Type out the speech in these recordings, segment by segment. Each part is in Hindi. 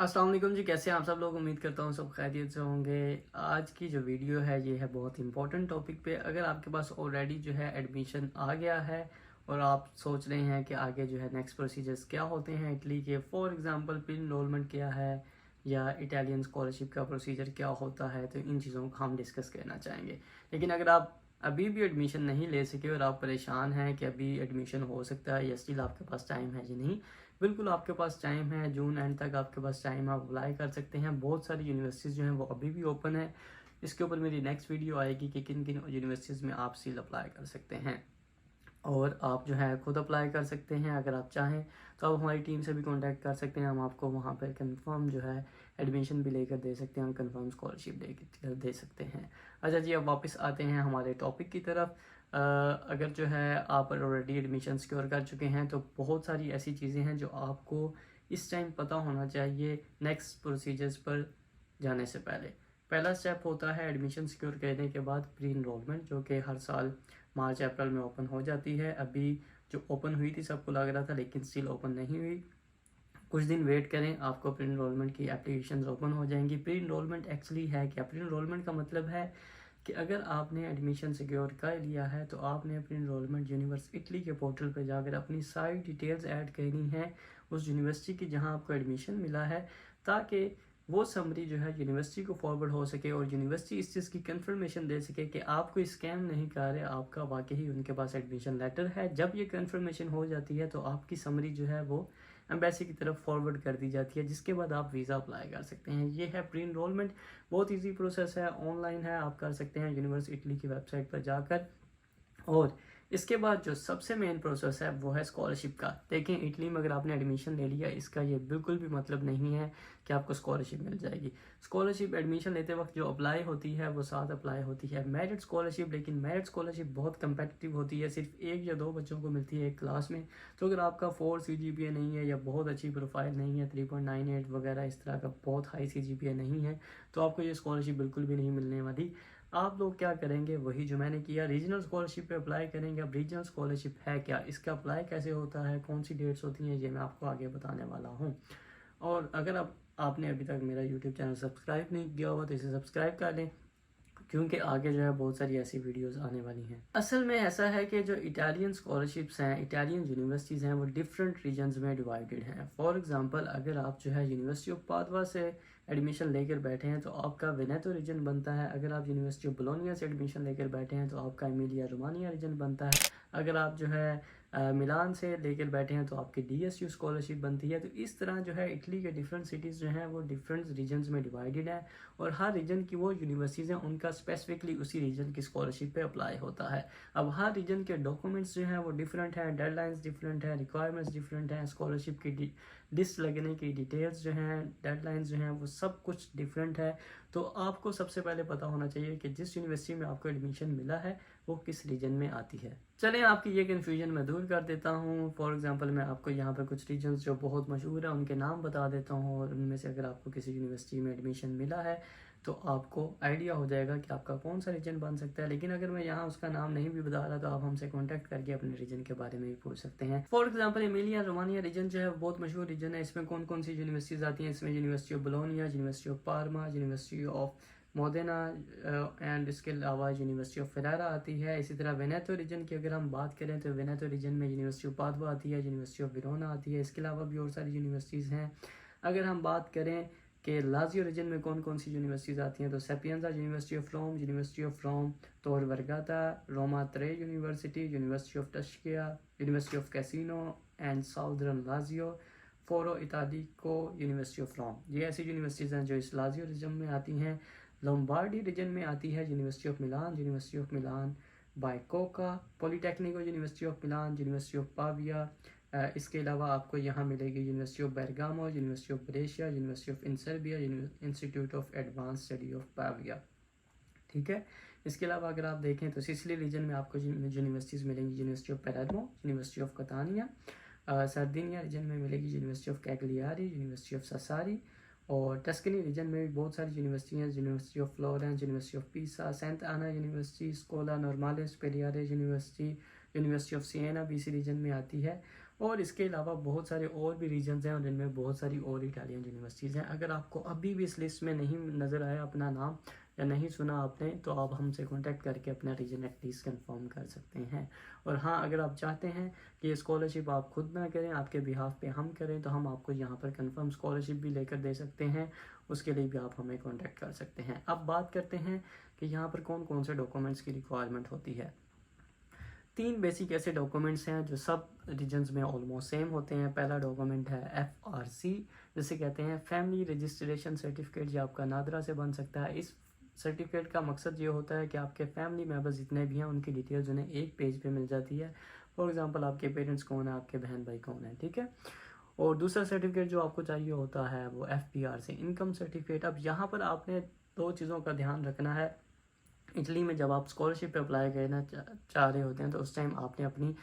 अस्सलाम वालेकुम जी, कैसे हैं आप सब लोग। उम्मीद करता हूँ सब खैरियत से होंगे। आज की जो वीडियो है ये है बहुत इंपॉर्टेंट टॉपिक पे। अगर आपके पास ऑलरेडी जो है एडमिशन आ गया है और आप सोच रहे हैं कि आगे जो है नेक्स्ट प्रोसीजर्स क्या होते हैं इटली के, फॉर एग्जांपल प्री इनरोलमेंट क्या है या इटालियन स्कॉलरशिप का प्रोसीजर क्या होता है, तो इन चीज़ों को हम डिस्कस करना चाहेंगे। लेकिन अगर आप अभी भी एडमिशन नहीं ले सके और आप परेशान हैं कि अभी एडमिशन हो सकता है या स्टिल आपके पास टाइम है या नहीं, बिल्कुल आपके पास टाइम है। जून एंड तक आपके पास टाइम, आप अप्लाई कर सकते हैं। बहुत सारी यूनिवर्सिटीज़ जो हैं वो अभी भी ओपन है। इसके ऊपर मेरी नेक्स्ट वीडियो आएगी कि किन किन यूनिवर्सिटीज़ में आप स्टिल अप्लाई कर सकते हैं और आप जो है खुद अप्लाई कर सकते हैं। अगर आप चाहें तो आप हमारी टीम से भी कांटेक्ट कर सकते हैं। हम आपको वहाँ पर कंफर्म जो है एडमिशन भी लेकर दे सकते हैं, हम कंफर्म स्कॉलरशिप लेकर दे सकते हैं। अच्छा जी, अब वापस आते हैं हमारे टॉपिक की तरफ। अगर जो है आप ऑलरेडी एडमिशन सिक्योर कर चुके हैं तो बहुत सारी ऐसी चीज़ें हैं जो आपको इस टाइम पता होना चाहिए नेक्स्ट प्रोसीजर्स पर जाने से पहले। पहला स्टेप होता है एडमिशन सिक्योर करने के बाद प्री इनरोलमेंट, जो कि हर साल मार्च अप्रैल में ओपन हो जाती है। अभी जो ओपन हुई थी सबको लग रहा था, लेकिन स्टिल ओपन नहीं हुई। कुछ दिन वेट करें, आपको प्री इनरोलमेंट की एप्लीकेशन ओपन हो जाएंगी। प्री इनरोलमेंट एक्चुअली है क्या? प्री इनरोलमेंट का मतलब है कि अगर आपने एडमिशन सिक्योर कर लिया है तो आपने अपनी इनरोलमेंट यूनिवर्स इटली के पोर्टल पर जाकर अपनी सारी डिटेल्स ऐड करनी है उस यूनिवर्सिटी की जहां आपको एडमिशन मिला है, ताकि वो समरी जो है यूनिवर्सिटी को फॉरवर्ड हो सके और यूनिवर्सिटी इस चीज़ की कंफर्मेशन दे सके कि आप कोई स्कैम नहीं कर रहे, आपका वाकई उनके पास एडमिशन लेटर है। जब ये कंफर्मेशन हो जाती है तो आपकी समरी जो है वो एम्बेसी की तरफ फॉरवर्ड कर दी जाती है, जिसके बाद आप वीज़ा अप्लाई कर सकते हैं। ये है प्री इनरोलमेंट। बहुत इजी प्रोसेस है, ऑनलाइन है, आप कर सकते हैं यूनिवर्स इटली की वेबसाइट पर जाकर। और इसके बाद जो सबसे मेन प्रोसेस है वो है स्कॉलरशिप का। देखें, इटली में अगर आपने एडमिशन ले लिया, इसका ये बिल्कुल भी मतलब नहीं है कि आपको स्कॉलरशिप मिल जाएगी। स्कॉलरशिप एडमिशन लेते वक्त जो अप्लाई होती है वो साथ अप्लाई होती है मेरिट स्कॉलरशिप, लेकिन मेरिट स्कॉलरशिप बहुत कंपेटिटिव होती है, सिर्फ एक या दो बच्चों को मिलती है एक क्लास में। तो अगर आपका 4 CGPA नहीं है या बहुत अच्छी प्रोफाइल नहीं है, 3.98 वगैरह इस तरह का बहुत हाई CGPA नहीं है, तो आपको ये स्कॉलरशिप बिल्कुल भी नहीं मिलने वाली। आप लोग क्या करेंगे, वही जो मैंने किया, रीजनल स्कॉलरशिप पे अप्लाई करेंगे। अब रीजनल स्कॉलरशिप है क्या, इसका अप्लाई कैसे होता है, कौन सी डेट्स होती हैं, ये मैं आपको आगे बताने वाला हूँ। और अगर आपने अभी तक मेरा यूट्यूब चैनल सब्सक्राइब नहीं किया हुआ तो इसे सब्सक्राइब कर लें, क्योंकि आगे जो है बहुत सारी ऐसी वीडियोस आने वाली हैं। असल में ऐसा है कि जो इटालियन स्कॉलरशिप्स हैं, इटालियन यूनिवर्सिटीज़ हैं, वो डिफरेंट रीजन्स में डिवाइडेड हैं। फॉर एग्जांपल, अगर आप जो है यूनिवर्सिटी ऑफ पादवा से एडमिशन लेकर बैठे हैं तो आपका वेनेतो रीजन बनता है। अगर आप यूनिवर्सिटी ऑफ बोलोनिया से एडमिशन लेकर बैठे हैं तो आपका एमिलिया रोमानिया रीजन बनता है। अगर आप जो है मिलान से लेकर बैठे हैं तो आपकी DSU स्कॉलरशिप बनती है। तो इस तरह जो है इटली के डिफरेंट सिटीज़ जो हैं वो डिफरेंट रीजन्स में डिवाइडेड हैं और हर रीजन की वो यूनिवर्सिटीज़ हैं, उनका स्पेसिफिकली उसी रीजन की स्कॉलरशिप पे अप्लाई होता है। अब हर रीजन के डॉक्यूमेंट्स जो हैं वो डिफरेंट हैं, डेडलाइंस डिफरेंट हैं, रिक्वायरमेंट्स डिफरेंट हैं, स्कॉलरशिप की लिस्ट लगने की डिटेल्स जो हैं, डेडलाइंस जो हैं, वो सब कुछ डिफरेंट है। तो आपको सबसे पहले पता होना चाहिए कि जिस यूनिवर्सिटी में आपको एडमिशन मिला है वो किस रीजन में आती है। चलें, आपकी ये कन्फ्यूजन मैं दूर कर देता हूँ। फॉर एग्जांपल, मैं आपको यहाँ पर कुछ रीजन्स जो बहुत मशहूर है उनके नाम बता देता हूँ और उनमें से अगर आपको किसी यूनिवर्सिटी में एडमिशन मिला है तो आपको आइडिया हो जाएगा कि आपका कौन सा रीजन बन सकता है। लेकिन अगर मैं यहाँ उसका नाम नहीं भी बता रहा तो आप हमसे कांटेक्ट करके अपने रीजन के बारे में भी पूछ सकते हैं। For example, Emilia Romagna region जो है बहुत मशहूर रीजन है। इसमें कौन कौन सी यूनिवर्सिटीज़ आती हैं? इसमें university of Bologna, university of Parma, university of Modena and इसके अलावा यूनिवर्सिटी ऑफ फेरारा आती है। इसी तरह वेनेतो रीजन की अगर हम बात करें तो वेनेतो रीजन में यूनिवर्सिटी ऑफ पादवा आती है, यूनिवर्सिटी ऑफ वेरोना आती है। इसके अलावा भी और सारी यूनिवर्सिटीज़ हैं। अगर हम बात करें कि लाजियो रीजन में कौन कौन सी यूनिवर्सिटीज़ आती हैं तो सेपियंजा, यूनिवर्सिटी ऑफ रोम, तोर Vergata, Roma Tre university, university of Tuscia, university of Cassino and Southern Lazio, Foro Italico, university of Rome. ये ऐसी यूनिवर्सिटीज़ हैं जो इस लाजियो रीजन में आती हैं। लोम्बार्डी रीजन में आती है university of Milan, university of Milan Bicocca, Politecnico, university of Milan, university of Pavia. इसके अलावा आपको यहाँ मिलेगी university of Bergamo, university of Brescia, university of Insubria, institute of advanced study of Pavia. ठीक है। इसके अलावा अगर आप देखें तो सिसिली रीजन में आपको यूनिवर्सिटीज़ मिलेंगी, university of Palermo, university of Catania. Sardinia region में मिलेगी university of Cagliari, university of Sassari. और टस्कनी रीजन में भी बहुत सारी यूनिवर्सिटी हैं, university of Florence, university of Pisa, Saint Anna university, Scuola Normale Superiore university, university of Siena भी इसी रीजन में आती है। और इसके अलावा बहुत सारे और भी रीजन्स हैं और जिनमें बहुत सारी और इटालियन यूनिवर्सिटीज़ हैं। अगर आपको अभी भी इस लिस्ट में नहीं नज़र आया अपना नाम या नहीं सुना आपने, तो आप हमसे कांटेक्ट करके अपना रीजन एटलीस्ट कंफर्म कर सकते हैं। और हाँ, अगर आप चाहते हैं कि ये स्कॉलरशिप आप खुद ना करें, आपके बिहाफ पे हम करें, तो हम आपको यहाँ पर कंफर्म स्कॉलरशिप भी लेकर दे सकते हैं। उसके लिए भी आप हमें कांटेक्ट कर सकते हैं। अब बात करते हैं कि यहाँ पर कौन कौन से डॉक्यूमेंट्स की रिक्वायरमेंट होती है। 3 बेसिक ऐसे डॉक्यूमेंट्स हैं जो सब रीजन्स में ऑलमोस्ट सेम होते हैं। पहला डॉक्यूमेंट है FRC, जिसे कहते हैं फैमिली रजिस्ट्रेशन सर्टिफिकेट। ये आपका नादरा से बन सकता है। इस सर्टिफिकेट का मकसद ये होता है कि आपके फैमिली मेम्बर्स जितने भी हैं उनकी डिटेल्स उन्हें एक पेज पे मिल जाती है। फॉर एग्जांपल, आपके पेरेंट्स कौन है, आपके बहन भाई कौन है, ठीक है। और दूसरा सर्टिफिकेट जो आपको चाहिए होता है वो FPR से इनकम सर्टिफिकेट। अब यहाँ पर आपने 2 चीज़ों का ध्यान रखना है। इटली में जब आप स्कॉलरशिप पे अप्लाई करना चाह रहे होते हैं तो उस टाइम आपने अपनी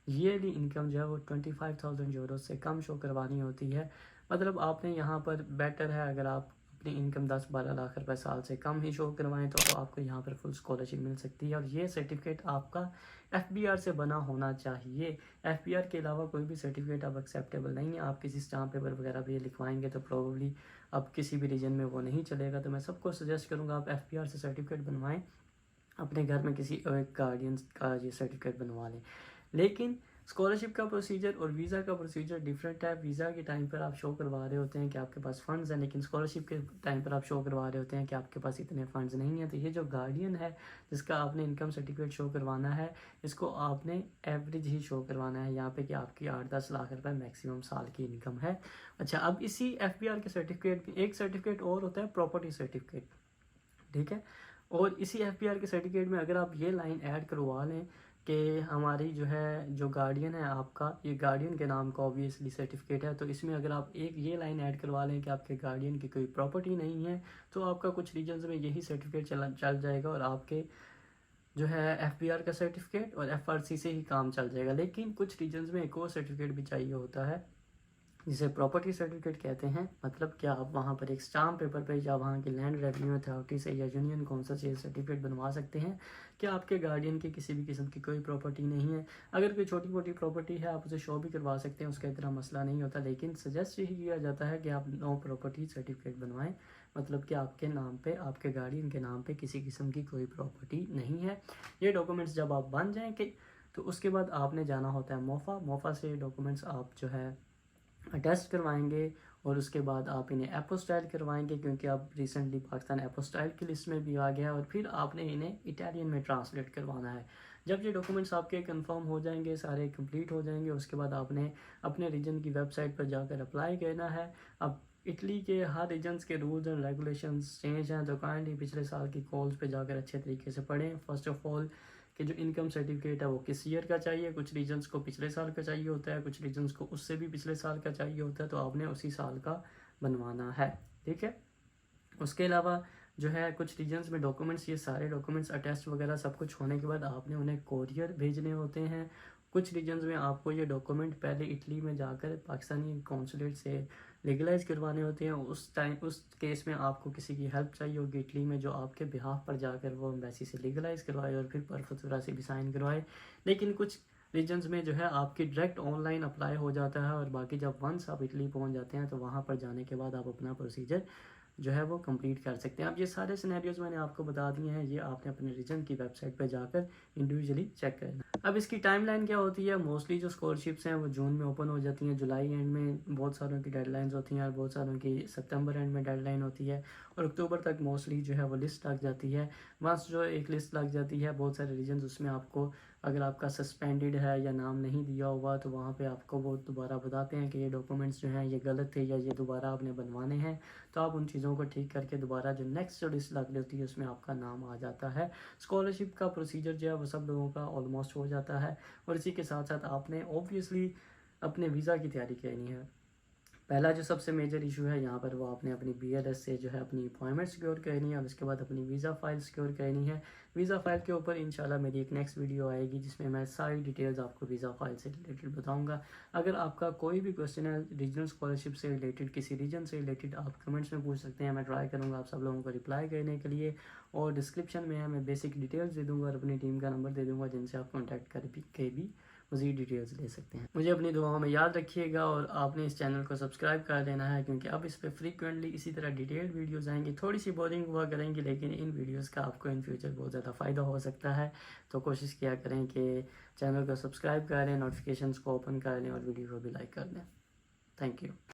ईयरली इनकम जो है वो 25,000 यूरो से कम शो करवानी होती है। मतलब आपने यहाँ पर बेटर है अगर आप अपनी इनकम 10-12 लाख रुपए साल से कम ही शो करवाएं तो आपको यहाँ पर फुल स्कॉलरशिप मिल सकती है। और ये सर्टिफिकेट आपका FBR से बना होना चाहिए। FBR के अलावा कोई भी सर्टिफिकेट अब एक्सेप्टेबल नहीं है। आप किसी स्टाम्प पेपर वगैरह भी लिखवाएंगे तो प्रोबेबली अब किसी भी रीजन में वो नहीं चलेगा। तो मैं सबको सजेस्ट करूँगा आप FBR से सर्टिफिकेट बनवाएं, अपने घर में किसी एक गार्डियन का ये सर्टिफिकेट बनवा लें। लेकिन स्कॉलरशिप का प्रोसीजर और वीज़ा का प्रोसीजर डिफरेंट है। वीज़ा के टाइम पर आप शो करवा रहे होते हैं कि आपके पास फ़ंड्स हैं, लेकिन स्कॉलरशिप के टाइम पर आप शो करवा रहे होते हैं कि आपके पास इतने फ़ंड्स नहीं हैं। तो ये जो गार्डियन है जिसका आपने इनकम सर्टिफिकेट शो करवाना है, इसको आपने एवरेज ही शो करवाना है यहाँ पे कि आपकी 8-10 लाख रुपए मैक्सिमम साल की इनकम है। अच्छा, अब इसी FBR के सर्टिफिकेट में एक सर्टिफिकेट और होता है, प्रॉपर्टी सर्टिफिकेट, ठीक है। और इसी FPR के सर्टिफिकेट में अगर आप ये लाइन ऐड करवा लें कि हमारी जो है जो गार्डियन है आपका, ये गार्डियन के नाम का ऑब्वियसली सर्टिफिकेट है, तो इसमें अगर आप एक ये लाइन ऐड करवा लें कि आपके गार्डियन की कोई प्रॉपर्टी नहीं है, तो आपका कुछ रीजन्स में यही सर्टिफिकेट चल जाएगा और आपके जो है FPR का सर्टिफिकेट और FRC से ही काम चल जाएगा। लेकिन कुछ रीजन्स में एक और सर्टिफिकेट भी चाहिए होता है जिसे प्रॉपर्टी सर्टिफिकेट कहते हैं। मतलब क्या आप वहाँ पर एक स्टाम्प पेपर पे या वहाँ की लैंड रेवेन्यू अथॉरिटी से या यूनियन काउंसिल से सर्टिफिकेट बनवा सकते हैं कि आपके गार्डियन की किसी भी किस्म की कोई प्रॉपर्टी नहीं है। अगर कोई छोटी मोटी प्रॉपर्टी है आप उसे शो भी करवा सकते हैं, उसका इतना मसला नहीं होता। लेकिन सजेस्ट यही किया जाता है कि आप नो प्रॉपर्टी सर्टिफिकेट बनवाएं, मतलब कि आपके नाम पे, आपके गार्डियन के नाम पे किसी किस्म की कोई प्रॉपर्टी नहीं है। ये डॉक्यूमेंट्स जब आप बन जाएंगे तो उसके बाद आपने जाना होता है मोफा से डॉक्यूमेंट्स आप जो है टेस्ट करवाएंगे और उसके बाद आप इन्हें एपोस्टाइल करवाएंगे, क्योंकि अब रिसेंटली पाकिस्तान एपोस्टाइल की लिस्ट में भी आ गया है। और फिर आपने इन्हें इटालियन में ट्रांसलेट करवाना है। जब ये डॉक्यूमेंट्स आपके कंफर्म हो जाएंगे, सारे कंप्लीट हो जाएंगे, उसके बाद आपने अपने रीजन की वेबसाइट पर जाकर अप्लाई करना है। अब इटली के हर रीजन्स के रूल्स एंड रेगुलेशंस चेंज हैं, तो काइंडली पिछले साल की कॉल्स पे जाकर अच्छे तरीके से पढ़ें। फर्स्ट ऑफ ऑल कि जो इनकम सर्टिफिकेट है वो किस ईयर का चाहिए। कुछ रीजन्स को पिछले साल का चाहिए होता है, कुछ रीजन्स को उससे भी पिछले साल का चाहिए होता है, तो आपने उसी साल का बनवाना है, ठीक है। उसके अलावा जो है कुछ रीजन्स में डॉक्यूमेंट्स, ये सारे डॉक्यूमेंट्स अटेस्ट वगैरह सब कुछ होने के बाद आपने उन्हें कोरियर भेजने होते हैं। कुछ रीजन्स में आपको ये डॉक्यूमेंट पहले इटली में जाकर पाकिस्तानी कौंसलेट से लीगलाइज करवाने होते हैं। उस केस में आपको किसी की हेल्प चाहिए होगी इटली में, जो आपके बिहाफ पर जाकर वो एम्बेसी से लीगलाइज करवाए और फिर परफतरा से भी साइन करवाए। लेकिन कुछ रीजन्स में जो है आपकी डायरेक्ट ऑनलाइन अप्लाई हो जाता है और बाकी जब वंस आप इटली पहुंच जाते हैं तो वहाँ पर जाने के बाद आप अपना प्रोसीजर जो है वो कंप्लीट कर सकते हैं। अब ये सारे सिनेरियोज मैंने आपको बता दिए हैं, ये आपने अपने रीजन की वेबसाइट पर जाकर इंडिविजुअली चेक करना। अब इसकी टाइमलाइन क्या होती है? मोस्टली जो स्कॉलरशिप्स हैं वो जून में ओपन हो जाती हैं, जुलाई एंड में बहुत सारों की डेडलाइंस होती हैं और बहुत सारों की सितंबर एंड में डेडलाइन होती है और अक्टूबर तक मोस्टली जो है वो लिस्ट लग जाती है। वंस जो एक लिस्ट लग जाती है, बहुत सारे रीजन उसमें आपको अगर आपका सस्पेंडेड है या नाम नहीं दिया हुआ तो वहाँ पे आपको वो दोबारा बताते हैं कि ये डॉक्यूमेंट्स जो हैं ये गलत थे या ये दोबारा आपने बनवाने हैं। तो आप उन चीज़ों को ठीक करके दोबारा जो नेक्स्ट जो लिस्ट लग होती है उसमें आपका नाम आ जाता है। स्कॉलरशिप का प्रोसीजर जो है वो सब लोगों का ऑलमोस्ट हो जाता है और इसी के साथ साथ आपने ऑब्वियसली अपने वीज़ा की तैयारी करनी है। पहला जो सबसे मेजर इशू है यहाँ पर वो आपने अपनी BLS से जो है अपनी अपॉइंटमेंट सिक्योर करनी है और उसके बाद अपनी वीज़ा फाइल सिक्योर करनी है। वीज़ा फाइल के ऊपर इंशाल्लाह मेरी एक नेक्स्ट वीडियो आएगी जिसमें मैं सारी डिटेल्स आपको वीज़ा फाइल से रिलेटेड बताऊंगा। अगर आपका कोई भी क्वेश्चन है रीजनल स्कॉलरशिप से रिलेटेड, किसी रीजन से रिलेटेड, आप कमेंट्स में पूछ सकते हैं। मैं ट्राई करूँगा आप सब लोगों को रिप्लाई करने के लिए और डिस्क्रिप्शन में मैं बेसिक डिटेल्स दे दूँगा और अपनी टीम का नंबर दे दूँगा जिनसे आप कॉन्टैक्ट कर के भी मज़ीद डिटेल्स ले सकते हैं। मुझे अपनी दुआओं में याद रखिएगा और आपने इस चैनल को सब्सक्राइब कर देना है, क्योंकि अब इस पर फ्रीक्वेंटली इसी तरह डिटेल्ड वीडियोज़ आएंगी। थोड़ी सी बोरिंग हुआ करेंगी, लेकिन इन वीडियोज़ का आपको इन फ्यूचर बहुत ज़्यादा फ़ायदा हो सकता है। तो कोशिश किया करें कि चैनल को सब्सक्राइब करें, नोटिफिकेशन को ओपन कर लें और वीडियो को भी लाइक कर दें। Thank you.